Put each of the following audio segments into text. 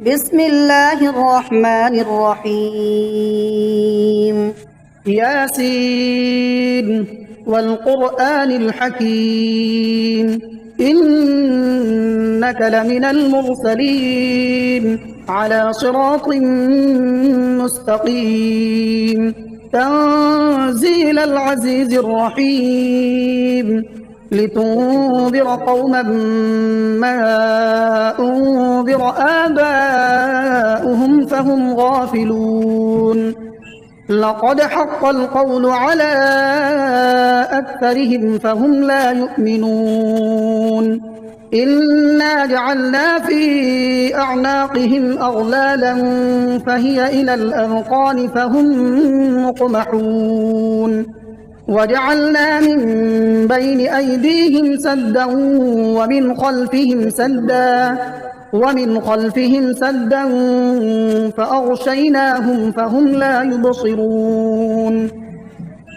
بسم الله الرحمن الرحيم. ياسين والقرآن الحكيم إنك لمن المرسلين على صراط مستقيم تنزيل العزيز الرحيم لتنذر قوما ما أنذر آباؤهم فهم غافلون لقد حق القول على أكثرهم فهم لا يؤمنون إنا جعلنا في أعناقهم أغلالا فهي إلى الأذقان فهم مقمحون وجعلنا من بين أيديهم سدا ومن خلفهم سدا فأغشيناهم فهم لا يبصرون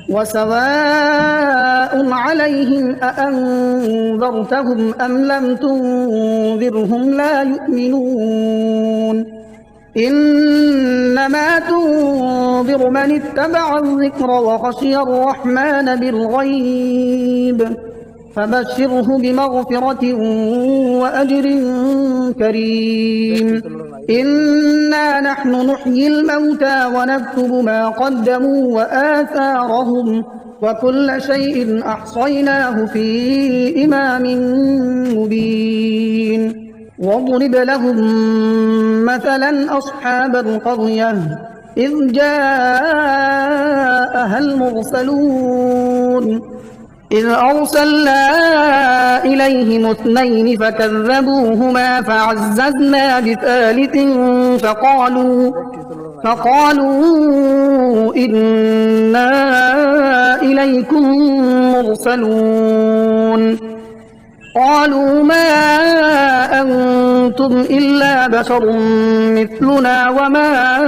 وسواء عليهم أأنذرتهم أم لم تنذرهم لا يؤمنون إنما تنذر من اتبع الذكر وخشي الرحمن بالغيب فبشره بمغفرة وأجر كريم إنا نحن نحيي الموتى ونكتب ما قدموا وآثارهم وكل شيء أحصيناه في إمام مبين واضرب لهم مثلا أصحاب القرية إذ جاءها المرسلون إذ أرسلنا إليهم اثنين فكذبوهما فعززنا بثالث فقالوا إنا إليكم مرسلون قالوا ما أنتم إلا بشر مثلنا وما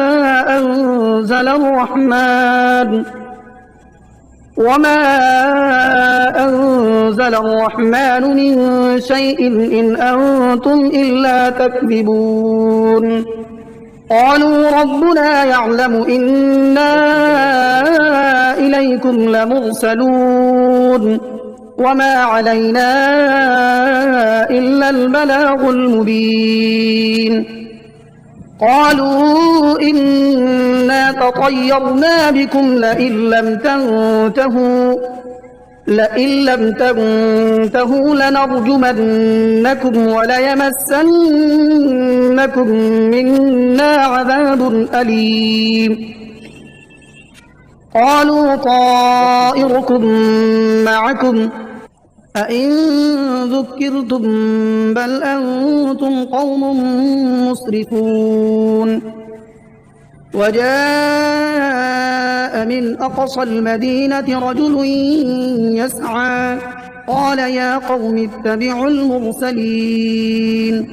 أنزل الرحمن من شيء إن أنتم إلا تكذبون قالوا ربنا يعلم إنا إليكم لمرسلون وما علينا إلا البلاغ المبين قالوا إنا تطيرنا بكم لئن لم تنتهوا لنرجمنكم وليمسنكم منا عذاب أليم قالوا طائركم معكم أئن ذكرتم بل أنتم قوم مسرفون وجاء من أقصى المدينة رجل يسعى قال يا قوم اتبعوا المرسلين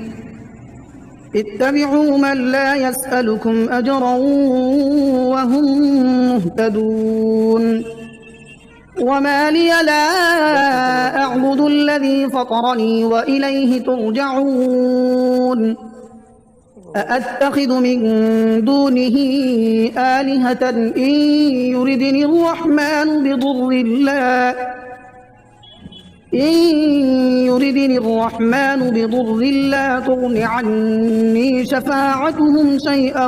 اتبعوا من لا يسألكم أجرا وهم مهتدون وما لي لا أعبد الذي فطرني وإليه ترجعون أأتخذ من دونه آلهة إن يردني الرحمن بضر لا تغن عني شفاعتهم شيئا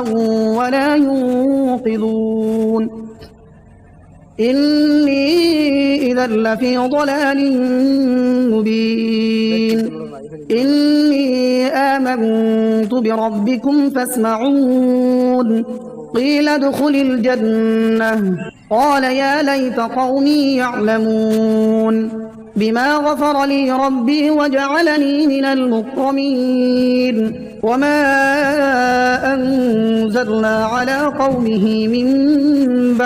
ولا ينقذون إني إذا لفي ضلال مبين إني آمنت بربكم فاسمعون قيل ادخل الجنة قال يا ليت قومي يعلمون بما غفر لي ربي وجعلني من المكرمين وما أنزلنا على قومه من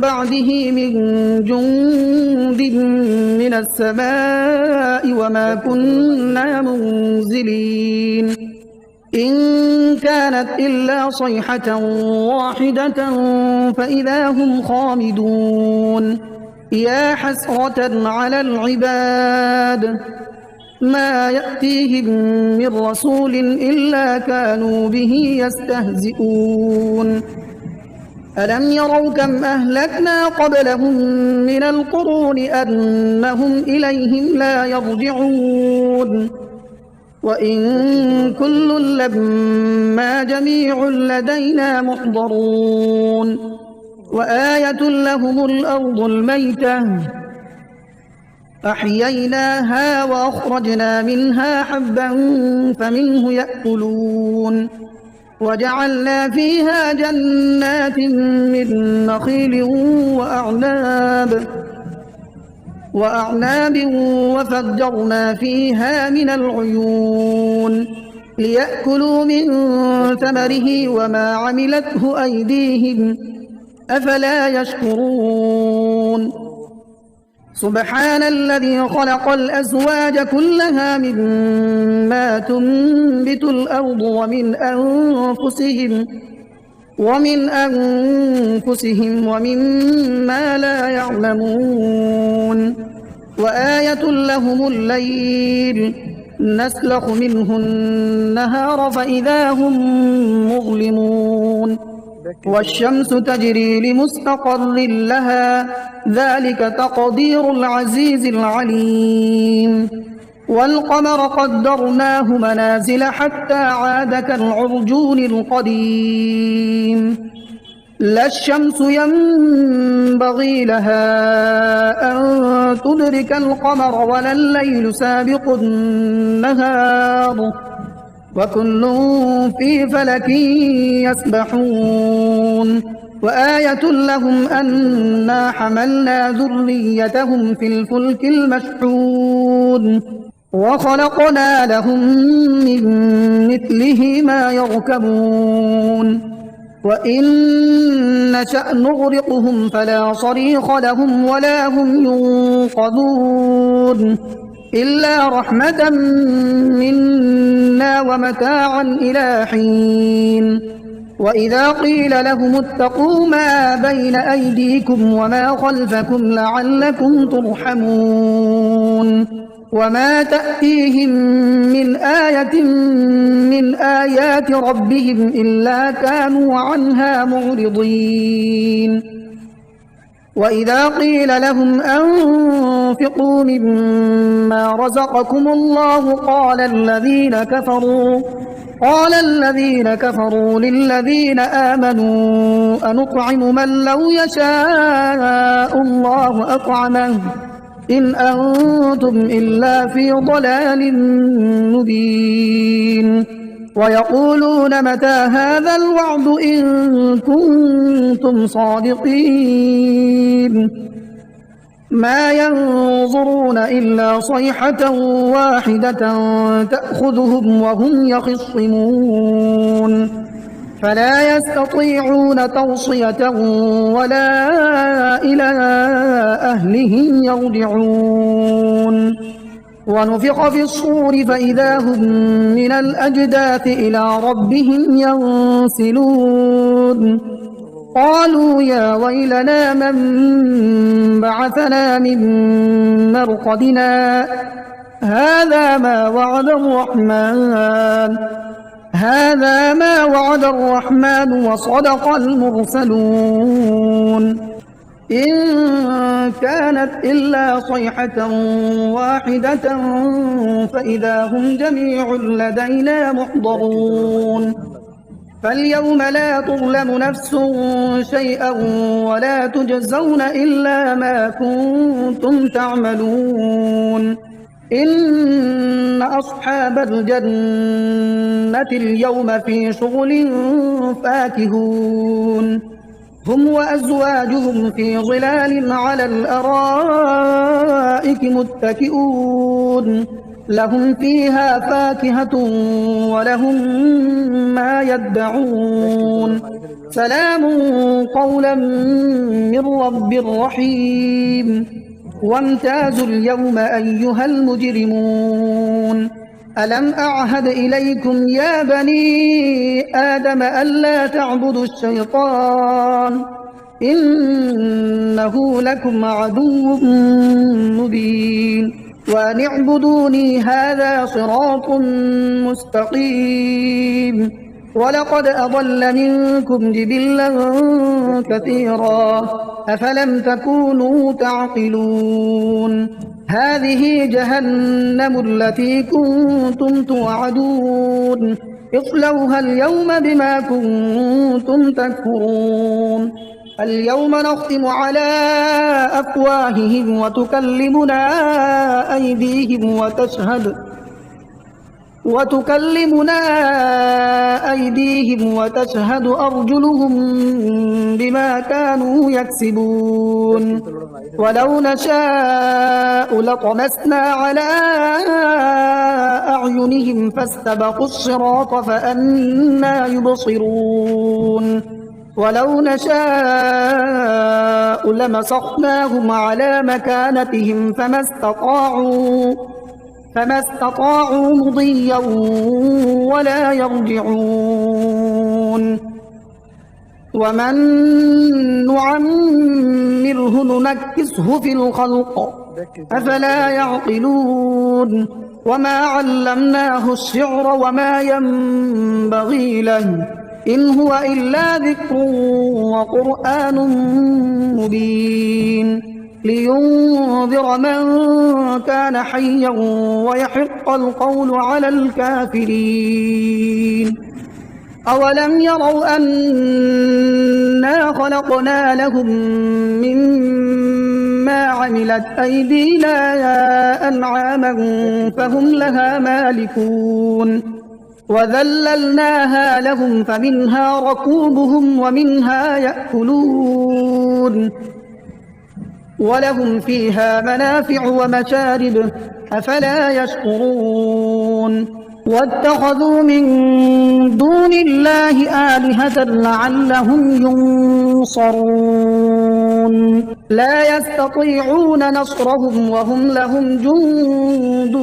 بعده من جند من السماء وما كنا منزلين إن كانت إلا صيحة واحدة فإذا هم خامدون يا حسرة على العباد ما يأتيهم من رسول إلا كانوا به يستهزئون ألم يروا كم أهلكنا قبلهم من القرون أنهم إليهم لا يرجعون وإن كل لما جميع لدينا محضرون وآية لهم الأرض الميتة أحييناها وأخرجنا منها حبا فمنه يأكلون وجعلنا فيها جنات من نخيل وأعناب وفجرنا فيها من العيون ليأكلوا من ثمره وما عملته أيديهم أفلا يشكرون سبحان الذي خلق الأزواج كلها مما تنبت الأرض ومن أنفسهم ومما لا يعلمون وآية لهم الليل نسلخ منه النهار فإذا هم مظلمون والشمس تجري لمستقر لها ذلك تقدير العزيز العليم والقمر قدرناه منازل حتى عاد كالعرجون القديم لا الشمس ينبغي لها أن تدرك القمر ولا الليل سابق النهار وكل في فلك يسبحون وآية لهم أنا حملنا ذريتهم في الفلك المشحون وخلقنا لهم من مثله ما يركبون وإن نشأ نغرقهم فلا صريخ لهم ولا هم ينقذون إلا رحمة منا ومتاعا إلى حين وإذا قيل لهم اتقوا ما بين أيديكم وما خلفكم لعلكم ترحمون وما تأتيهم من آية من آيات ربهم إلا كانوا عنها معرضين وإذا قيل لهم أنفقوا مما رزقكم الله قال الذين كفروا للذين آمنوا أنطعم من لو يشاء الله أطعمه إن أنتم إلا في ضلال مبين ويقولون متى هذا الوعد إن كنتم صادقين ما ينظرون إلا صيحة واحدة تأخذهم وهم يخصمون فلا يستطيعون توصية ولا إلى أهلهم يرجعون ونفخ في الصور فإذا هم من الأجداث إلى ربهم ينسلون قالوا يا ويلنا من بعثنا من مرقدنا هذا ما وعد الرحمن وصدق المرسلون إن كانت إلا صيحة واحدة فإذا هم جميع لدينا محضرون فاليوم لا تظلم نفس شيئا ولا تجزون إلا ما كنتم تعملون إن أصحاب الجنة اليوم في شغل فاكهون هم وأزواجهم في ظلال على الأرائك متكئون لهم فيها فاكهة ولهم ما يدعون سلام قولا من رب رحيم وامتازوا اليوم أيها المجرمون ألم أعهد إليكم يا بني آدم ألا تعبدوا الشيطان إنه لكم عدو مبين وأن اعبدوني هذا صراط مستقيم. ولقد أضل منكم جبلا كثيرا أفلم تكونوا تعقلون. هذه جهنم التي كنتم توعدون اصلوها اليوم بما كنتم تكفرون. اليوم نختم على أفواههم وتكلمنا أيديهم وتشهد أرجلهم بما كانوا يكسبون. ولو نشاء لطمسنا على أعينهم فاستبقوا الصراط فأنى يبصرون. ولو نشاء لمسخناهم على مكانتهم فما استطاعوا مضيا ولا يرجعون. ومن نعمره ننكسه في الخلق أفلا يعقلون. وما علمناه الشعر وما ينبغي له إن هو إلا ذكر وقرآن مبين لينذر من كان حيا ويحق القول على الكافرين. أولم يروا أنا خلقنا لهم مما عملت أيدينا أنعاما فهم لها مالكون وذللناها لهم فمنها ركوبهم ومنها يأكلون ولهم فيها منافع ومشارب أفلا يشكرون. واتخذوا من دون الله آلهة لعلهم ينصرون لا يستطيعون نصرهم وهم لهم جند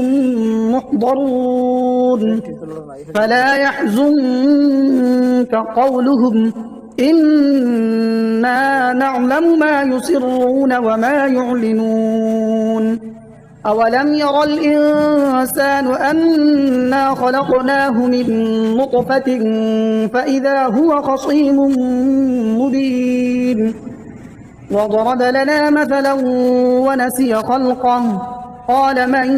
محضرون. فلا يحزنك قولهم إنا نعلم ما يسرون وما يعلنون. أولم ير الإنسان أنا خلقناه من نطفة فإذا هو خصيم مبين. وضرب لنا مثلا ونسي خلقه قال من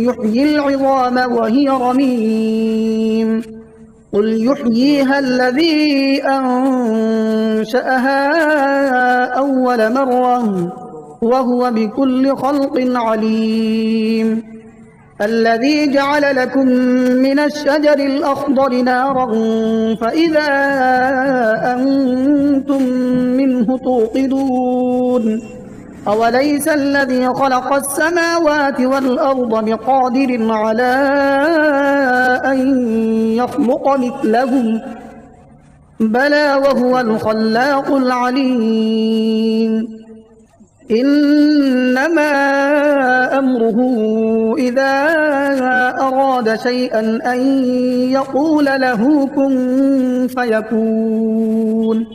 يحيي العظام وهي رميم قل يحييها الذي أنشأها أول مرة وهو بكل خلق عليم. الذي جعل لكم من الشجر الأخضر نارا فإذا أنتم منه توقدون. أوليس الذي خلق السماوات والأرض بقادر على أن يخلق مثلهم بلى وهو الخلاق العليم. إنما أمره إذا أراد شيئا أن يقول له كن فيكون.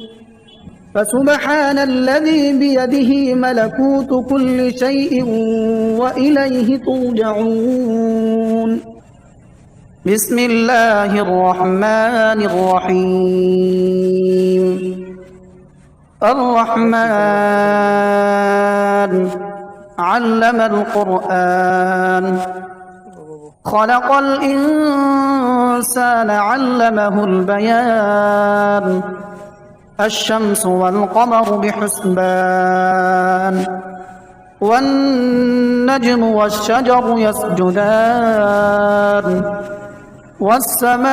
فسبحان الذي بيده ملكوت كل شيء وإليه ترجعون. بسم الله الرحمن الرحيم. الرحمن علم القرآن خلق الإنسان علمه البيان. الشمس والقمر بحسبان والنجم والشجر يسجدان والسماء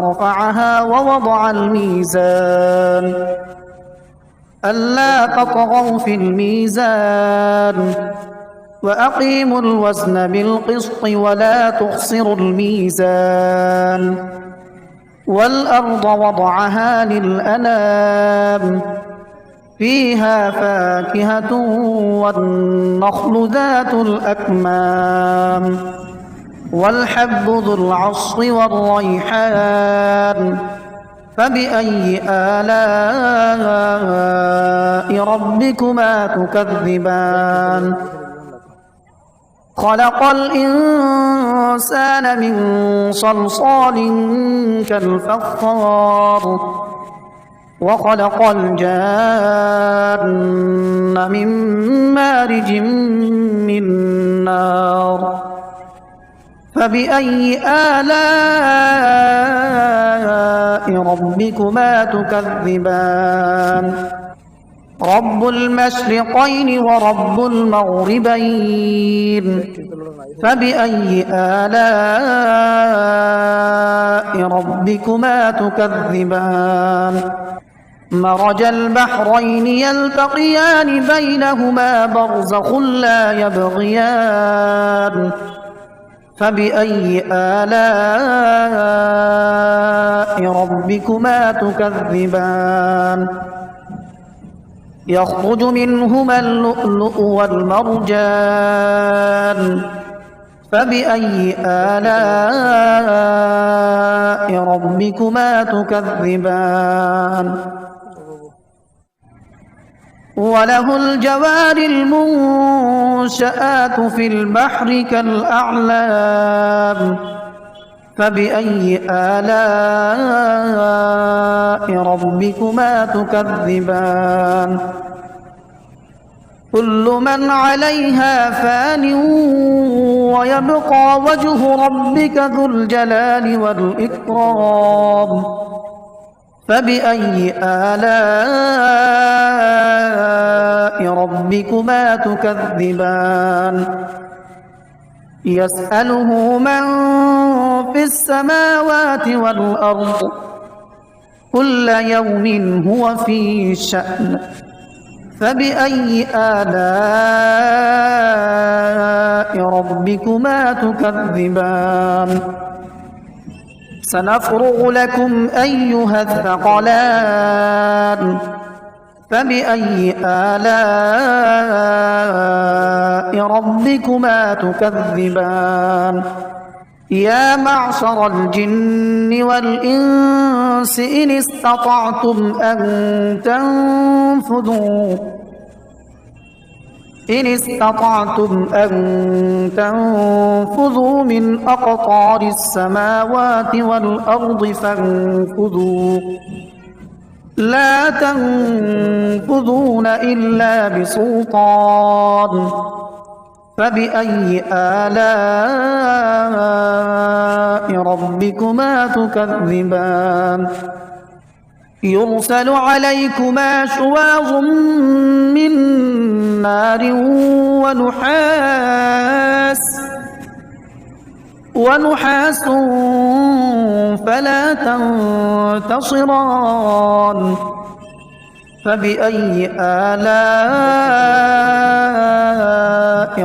رفعها ووضع الميزان ألا تطغوا في الميزان وأقيموا الوزن بالقسط ولا تخسروا الميزان. والأرض وضعها للأنام فيها فاكهة والنخل ذات الأكمام والحب ذو العصف والريحان فبأي آلاء ربكما تكذبان خلق الإنسان من صلصال كالفخار وخلق الجان من مارج من نار فبأي آلاء ربكما تكذبان رب المشرقين ورب المغربين فبأي آلاء ربكما تكذبان مرج البحرين يلتقيان بينهما برزخ لا يبغيان فبأي آلاء ربكما تكذبان يخرج منهما اللؤلؤ والمرجان فبأي آلاء ربكما تكذبان وله الجوار المنشآت في البحر كالأعلام فبأي آلاء ربكما تكذبان كل من عليها فان ويبقى وجه ربك ذو الجلال والإكرام فبأي آلاء ربكما تكذبان يسأله من في السماوات والأرض كل يوم هو في شأن فبأي آلاء ربكما تكذبان سنفرغ لكم أيها الثقلان فبأي آلاء ربكما تكذبان يا معشر الجن والإنس إن استطعتم أن تنفذوا من أقطار السماوات والأرض فانفذوا لا تنفذون إلا بسلطان فبأي آلاء ربكما تكذبان يرسل عليكما شواظ من نار ونحاس فلا تنتصران فبأي آلاء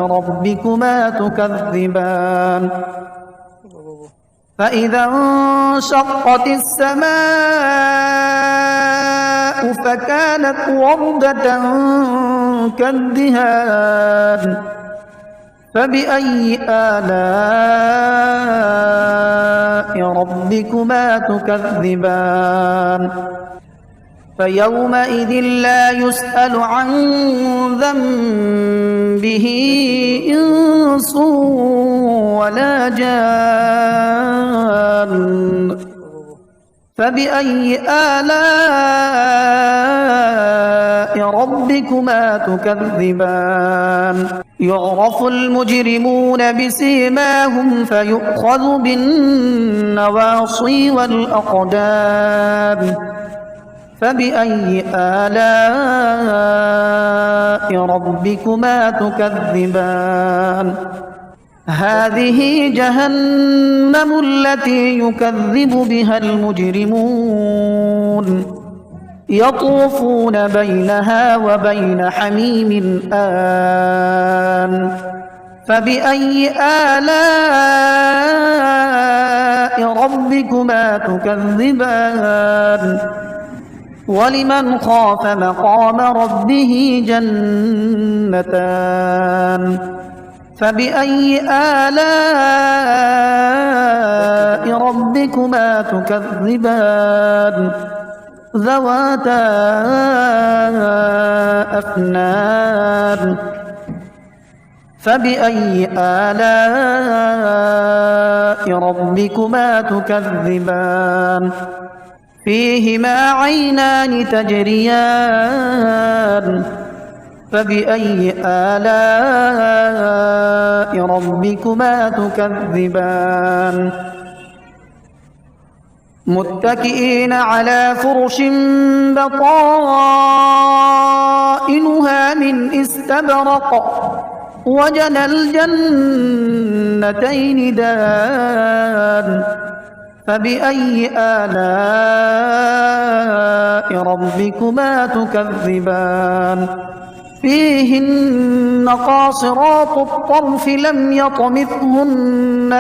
ربكما تكذبان فإذا انشقت السماء فكانت وردة كالدهان فبأي آلاء ربكما تكذبان فيومئذ لا يسأل عن ذنبه إنس ولا جان فبأي آلاء ربكما تكذبان يعرف المجرمون بسيماهم فيؤخذ بالنواصي والأقدام فبأي آلاء ربكما تكذبان هذه جهنم التي يكذب بها المجرمون يطوفون بينها وبين حميم آن فبأي آلاء ربكما تكذبان ولمن خاف مقام ربه جنتان فبأي آلاء ربكما تكذبان ذواتا أفنان فبأي آلاء ربكما تكذبان فيهما عينان تجريان فبأي آلاء ربكما تكذبان متكئين على فرش بطائنها من استبرق وجنى الجنتين دان فبأي آلاء ربكما تكذبان فيهن قاصرات الطرف لم يطمثهن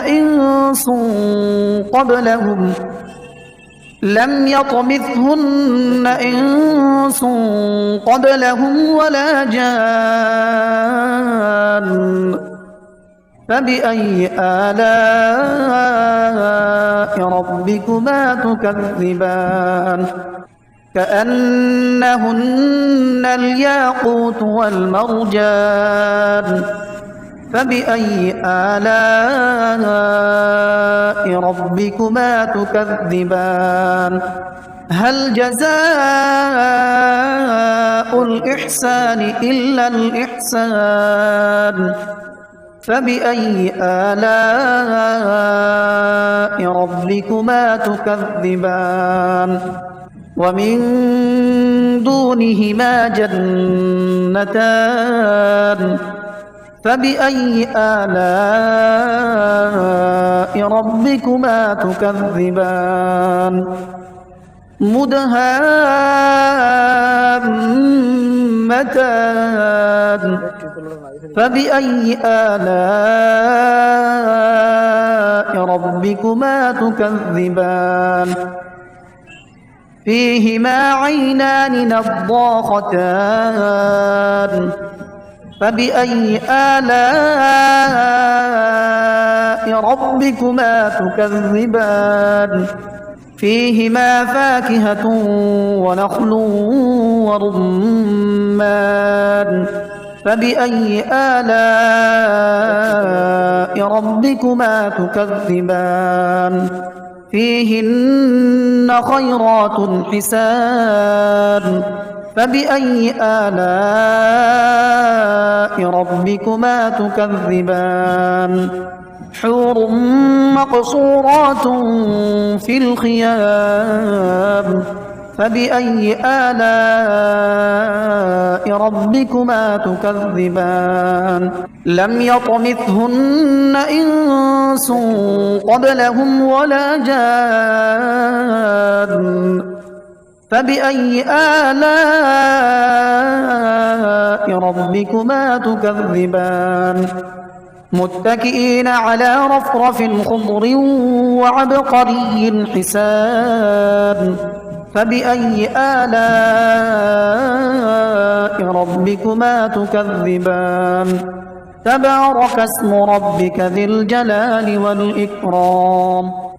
إنس قبلهم ولا جان فبأي آلاء ربكما تكذبان كأنهن الياقوت والمرجان فبأي آلاء ربكما تكذبان هل جزاء الإحسان إلا الإحسان فبأي آلاء ربكما تكذبان ومن دونهما جنتان فبأي آلاء ربكما تكذبان مدهامتان فبأي آلاء ربكما تكذبان فيهما عينان نضاختان فبأي آلاء ربكما تكذبان فيهما فاكهة ونخل ورمان فبأي آلاء ربكما تكذبان فيهن خيرات حسان فبأي آلاء ربكما تكذبان حور مقصورات في الخيام فبأي آلاء ربكما تكذبان لم يطمثهن إنس قبلهم ولا جان فبأي آلاء ربكما تكذبان متكئين على رفرف خضر وعبقري حسان فبأي آلاء ربكما تكذبان تبارك اسم ربك ذي الجلال والإكرام